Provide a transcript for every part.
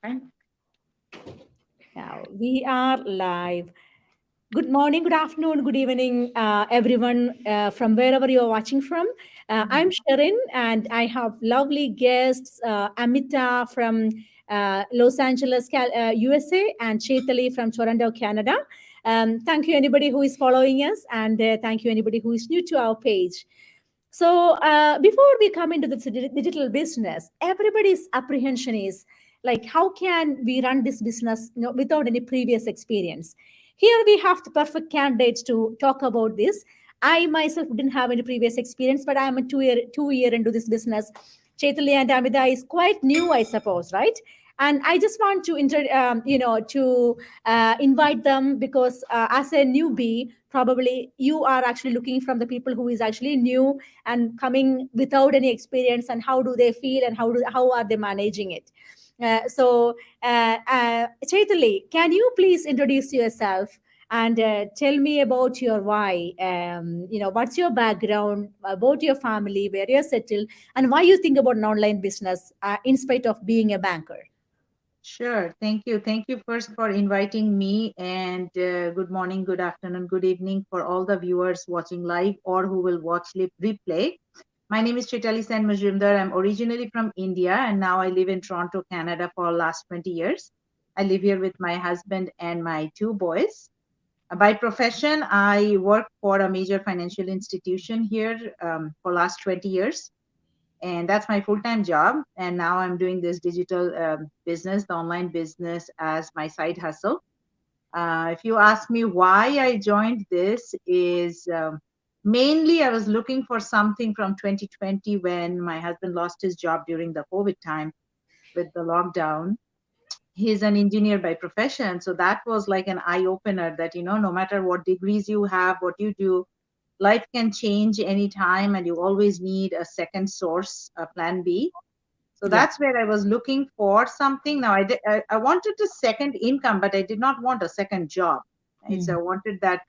Fine. Now we are live. Good morning, good afternoon, good evening, everyone from wherever you are watching from. I'm Sharon, and I have lovely guests, Amita from Los Angeles, USA, and Chaitali from Toronto, Canada. Thank you, anybody who is following us, and thank you, anybody who is new to our page. So, before we come into the digital business, everybody's apprehension is like, how can we run this business, without any previous experience? Here we have the perfect candidates to talk about this. I myself didn't have any previous experience, but I'm a two year into this business. Chaitali and Amida is quite new, I suppose, right? And I just want to invite them because as a newbie, probably you are actually looking from the people who is actually new and coming without any experience, and how do they feel and how are they managing it. Chaitali, can you please introduce yourself and tell me about your why? What's your background, about your family, where you're settled, and why you think about an online business in spite of being a banker. Sure. Thank you. Thank you first for inviting me, and good morning, good afternoon, good evening for all the viewers watching live or who will watch replay. My name is Chitali Sen Majumdar. I'm originally from India, and now I live in Toronto, Canada for last 20 years. I live here with my husband and my two boys. By profession, I work for a major financial institution here for last 20 years, and that's my full-time job. And now I'm doing this digital business, the online business, as my side hustle. If you ask me why I joined this, is mainly I was looking for something from 2020 when my husband lost his job during the COVID time with the lockdown. He's an engineer by profession, so that was like an eye opener that, no matter what degrees you have, what you do, life can change anytime, and you always need a second source, a plan B. So Yeah. that's where I was looking for something. Now I wanted a second income, but I did not want a second job. Right? So I Mm. wanted that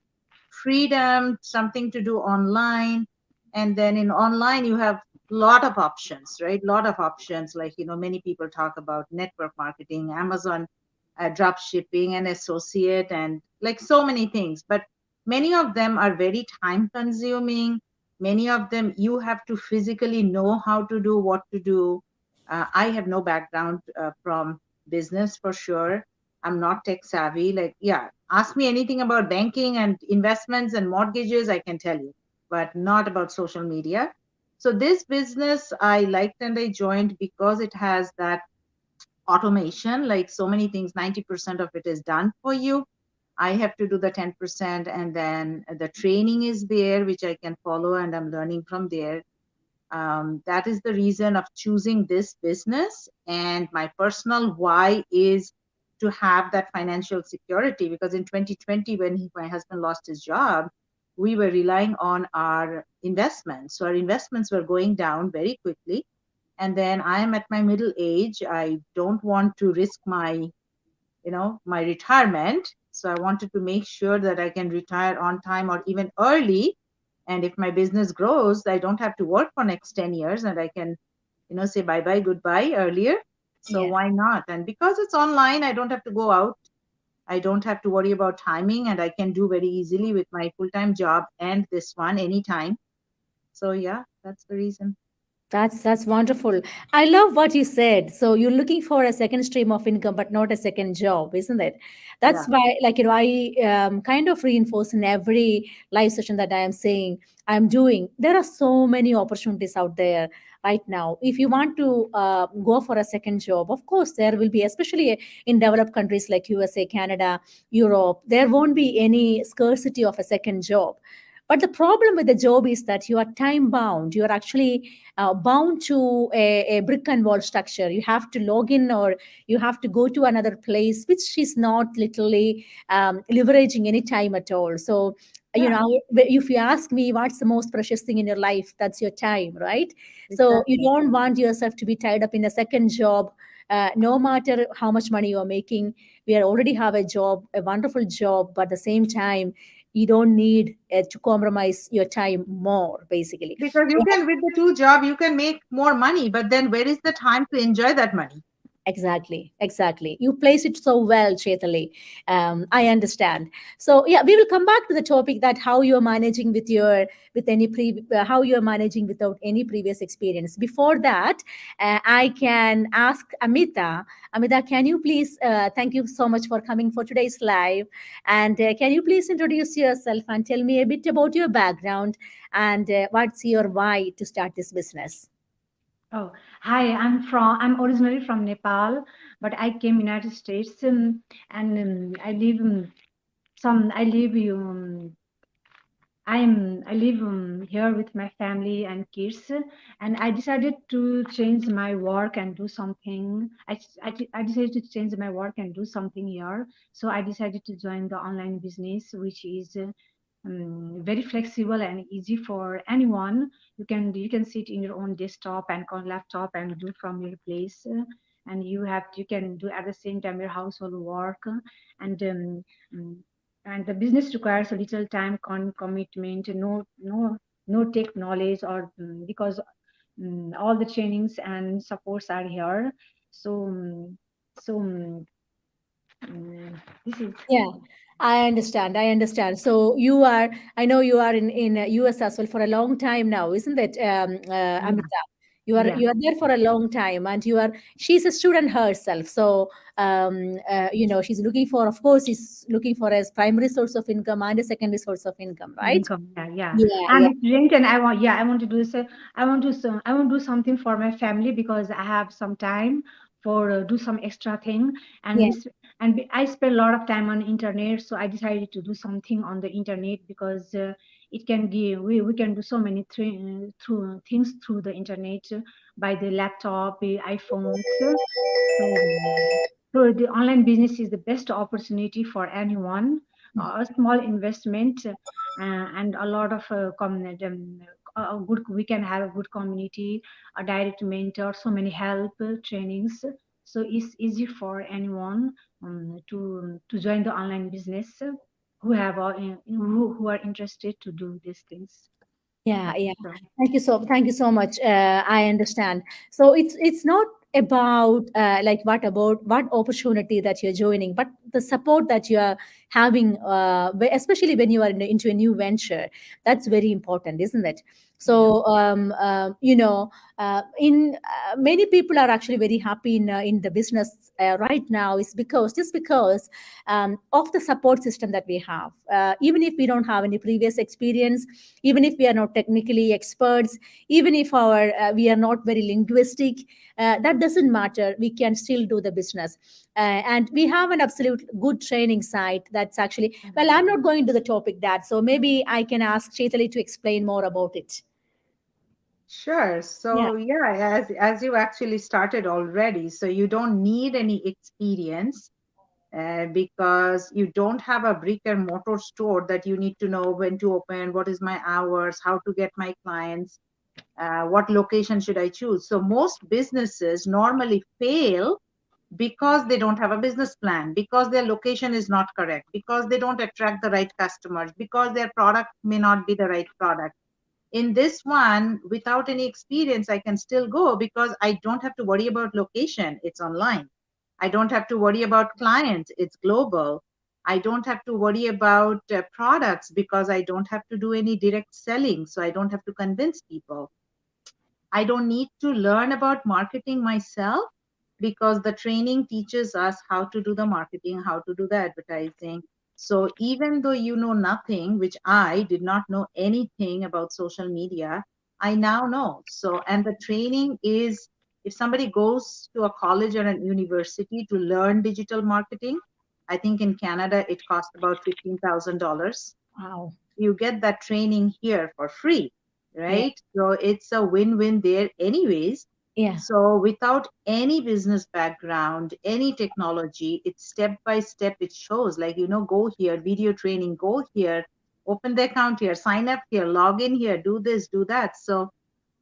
freedom, something to do online. And then in online you have lot of options, right? Lot of options, like, many people talk about network marketing, Amazon, drop shipping, and associate, and like so many things. But many of them are very time consuming. Many of them you have to physically know how to do, what to do. I have no background from business for sure. I'm not tech savvy. Like, yeah, ask me anything about banking and investments and mortgages, I can tell you, but not about social media. So this business I liked and I joined because it has that automation. Like so many things, 90% of it is done for you. I have to do the 10%, and then the training is there, which I can follow, and I'm learning from there. That is the reason of choosing this business. And my personal why is to have that financial security, because in 2020, when my husband lost his job, we were relying on our investments. So our investments were going down very quickly. And then I am at my middle age. I don't want to risk my retirement. So I wanted to make sure that I can retire on time or even early. And if my business grows, I don't have to work for next 10 years, and I can, say bye bye, goodbye earlier. So Yeah. why not? And because it's online, I don't have to go out. I don't have to worry about timing, and I can do very easily with my full-time job and this one anytime. So yeah, that's the reason. That's wonderful. I love what you said. So you're looking for a second stream of income, but not a second job, isn't it? That's Yeah. why, I kind of reinforce in every live session that I am saying I'm doing. There are so many opportunities out there right now. If you want to go for a second job, of course there will be, especially in developed countries like USA, Canada, Europe. There won't be any scarcity of a second job. But the problem with the job is that you are time bound. You are actually bound to a brick and wall structure. You have to log in, or you have to go to another place, which is not literally leveraging any time at all. So, Yeah, if you ask me what's the most precious thing in your life, that's your time, right? So you exactly. don't want yourself to be tied up in a second job. No matter how much money you are making, we already have a job, a wonderful job, but at the same time, you don't need to compromise your time more, basically. Because you can, with the two job, you can make more money, but then where is the time to enjoy that money? Exactly, exactly. You place it so well, Chetali. I understand. So yeah, we will come back to the topic that how you are managing with your with any how you are managing without any previous experience. Before that, I can ask Amita. Amita, can you please? Thank you so much for coming for today's live, and can you please introduce yourself and tell me a bit about your background and what's your why to start this business? Oh, hi. I'm originally from Nepal, but I came United States, and I live I live here with my family and kids, and I decided to change my work and do something. I decided to change my work and do something here. So I decided to join the online business, which is very flexible and easy for anyone. You can sit in your own desktop and on laptop and do from your place, and you can do at the same time your household work, and mm, and the business requires a little time commitment, no tech knowledge, or because all the trainings and supports are here. So so this is Yeah, I understand. I understand. So you are, I know you are in US as well for a long time now, isn't it, yeah, Amita? yeah. You are there for a long time, and you are she's a student herself. So she's looking for, of course, she's looking for a primary source of income and a secondary source of income, right? Income, yeah, yeah. Yeah, And yeah, it's rent, and I want to do so. I want to do something for my family because I have some time for do some extra thing, and yeah. I spend a lot of time on internet, so I decided to do something on the internet because it can give we can do so many through things through the internet, by the laptop, the iPhones. So the online business is the best opportunity for anyone. A small investment, and a lot of community. A good We can have a good community, a direct mentor, so many help trainings. So it's easy for anyone to join the online business, who are interested to do these things. Yeah, Yeah. yeah. So, Thank you so much. I understand. So it's not about like what opportunity that you're joining, but the support that you are having, especially when you are into a new venture. That's very important, isn't it? yeah. So in many people are actually very happy in the business right now is because of the support system that we have. Even if we don't have any previous experience, even if we are not technically experts, even if we are not very linguistic, that doesn't matter. We can still do the business, and we have an absolute good training site. That's actually, well, I'm not going to the topic that, so maybe I can ask Chaitali to explain more about it. Sure. Yeah, So yeah, as you actually started already, so you don't need any experience because you don't have a brick and mortar store that you need to know when to open, what is my hours, how to get my clients, what location should I choose. So most businesses normally fail because they don't have a business plan, because their location is not correct, because they don't attract the right customers, because their product may not be the right product. In this one, without any experience, I can still go because I don't have to worry about location. It's online. I don't have to worry about clients. It's global. I don't have to worry about products because I don't have to do any direct selling. So I don't have to convince people. I don't need to learn about marketing myself because the training teaches us how to do the marketing, how to do the advertising. So even though you know nothing, which I did not know anything about social media, I now know. So, and the training is, if somebody goes to a college or an university to learn digital marketing, I think in Canada it costs about $15,000. wow. You get that training here for free, Yeah, right? So it's a win-win there anyways. yeah, So without any business background, any technology, it's step by step. It shows like, go here, video training, go here, open the account here, sign up here, log in here, do this, do that. So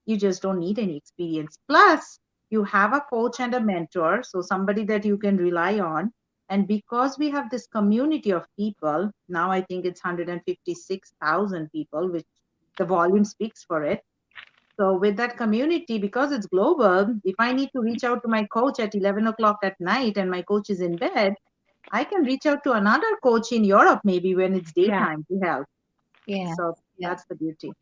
you just don't need any experience. Plus, you have a coach and a mentor, so somebody that you can rely on. And because we have this community of people, now I think it's 156,000 people, which the volume speaks for it. So with that community, because it's global, if I need to reach out to my coach at 11 o'clock at night and my coach is in bed, I can reach out to another coach in Europe maybe when it's Yeah. daytime to help. Yeah. So Yeah. that's the beauty.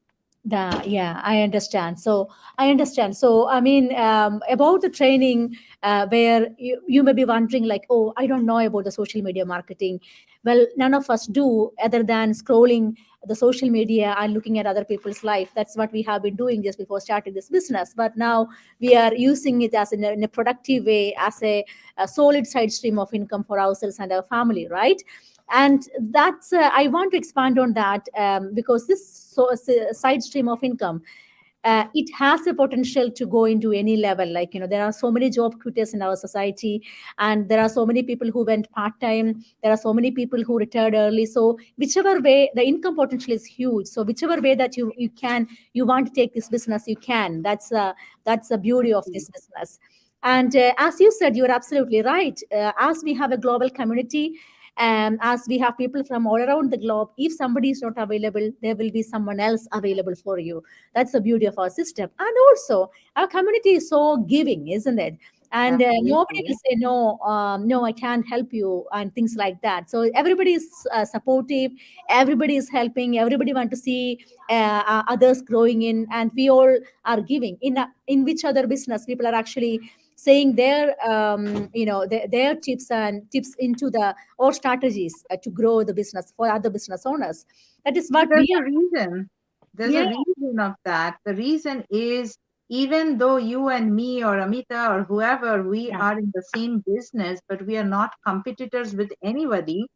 Yeah, I understand. So I understand. So I mean, about the training, where you may be wondering, like, oh, I don't know about the social media marketing. Well, none of us do, other than scrolling the social media and looking at other people's life. That's what we have been doing just before starting this business. But now we are using it as in a productive way, as a solid side stream of income for ourselves and our family, right? And that's I want to expand on that, because this side stream of income, it has a potential to go into any level. Like, there are so many job quitters in our society, and there are so many people who went part-time, there are so many people who retired early. So whichever way, the income potential is huge. So whichever way that you want to take this business, you can. That's the beauty of Exactly. this business. And as you said, you're absolutely right. As we have a global community, as we have people from all around the globe, if somebody is not available, there will be someone else available for you. That's the beauty of our system. And also, our community is so giving, isn't it? And nobody will Absolutely. say no, no, I can't help you, and things like that. So everybody is supportive, everybody is helping, everybody want to see others growing in, and we all are giving in which other business people are actually saying their their tips into the or strategies to grow the business for other business owners. That is So what there's we a are. reason. There's Yeah, a reason of that. The reason is, even though you and me or Amita or whoever, we Yeah. are in the same business, but we are not competitors with anybody,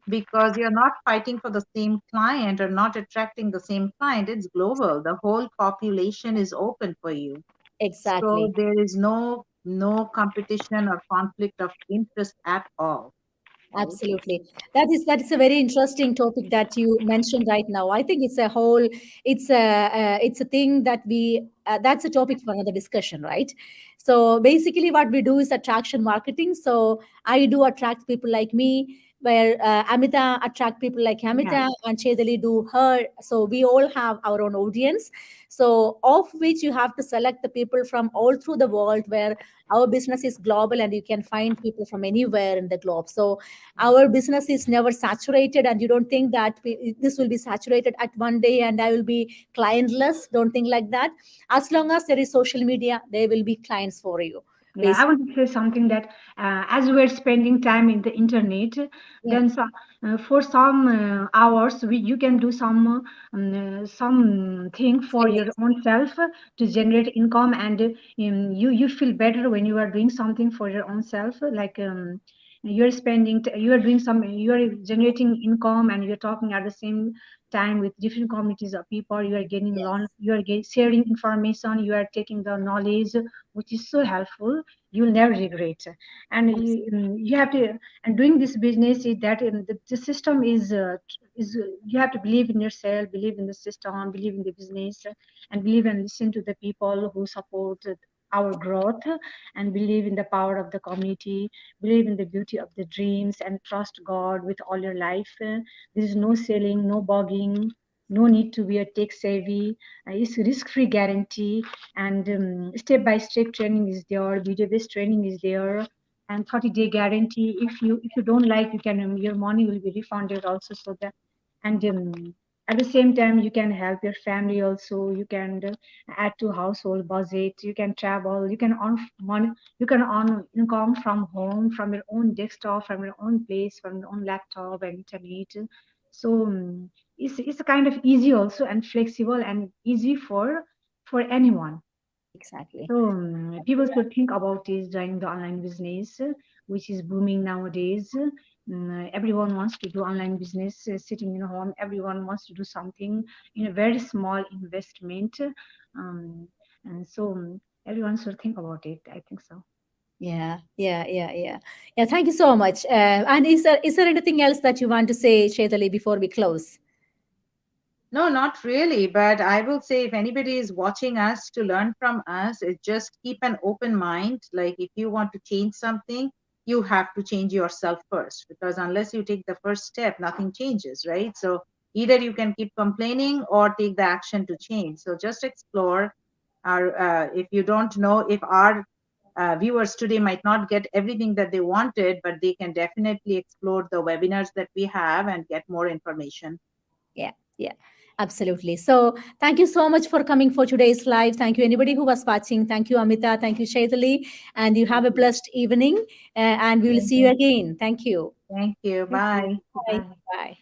because you're not fighting for the same client or not attracting the same client. It's global. The whole population is open for you. So exactly. there is no competition or conflict of interest at all. Right? Absolutely. That is a very interesting topic that you mentioned right now. I think it's a thing that that's a topic for another discussion, right? So basically, what we do is attraction marketing. So I do attract people like me, where Amita attract people like Yeah. Amita, and Chedali do her. So we all have our own audience. So of which you have to select the people from all through the world, where our business is global and you can find people from anywhere in the globe. So our business is never saturated, and you don't think that this will be saturated at one day and I will be clientless. Don't think like that. As long as there is social media, there will be clients for you, Yeah, I basically. want to say something that as we're spending time in the internet, Yeah. then for some hours you can do some thing for your Savings. own self to generate income, and you feel better when you are doing something for your own self. Like you are doing some, you are generating income, and you're talking at the same time with different communities of people. You are getting learn, Yes. you are sharing information, you are taking the knowledge, which is so helpful. You'll never regret. And you have to, and doing this business is that the system is you have to believe in yourself, believe in the system, believe in the business, and believe and listen to the people who support our growth, and believe in the power of the community, believe in the beauty of the dreams, and trust God with all your life. There is no selling, no bugging, no need to be a tech savvy. It's risk-free guarantee, and step-by-step training is there, video-based training is there, and 30-day guarantee. If you don't like, you can your money will be refunded also. So that, and at the same time, you can help your family also. You can add to household budget. You can travel. You can earn money. You can earn income from home, from your own desktop, from your own place, from your own laptop and internet. So it's a kind of easy also, and flexible, and easy for anyone. Exactly. So people should think about this during the online business, which is booming nowadays. Everyone wants to do online business sitting in home. Everyone wants to do something in a very small investment. Um, and so everyone should think about it. I think so. Yeah. Thank you so much. And is there anything else that you want to say, Shetali, before we close? No, not really. But I will say, if anybody is watching us to learn from us, is just keep an open mind. Like, if you want to change something, you have to change yourself first, because unless you take the first step, nothing changes, right? So either you can keep complaining or take the action to change. So just explore. if you don't know, if our viewers today might not get everything that they wanted, but they can definitely explore the webinars that we have and get more information. Yeah, absolutely. So thank you so much for coming for today's live. Thank you, anybody who was watching. Thank you, Amita. Thank you, Shaitali. And you have a blessed evening. And we will Thank see you again. Thank you. thank you. Thank Bye. you. Bye. Bye. Bye.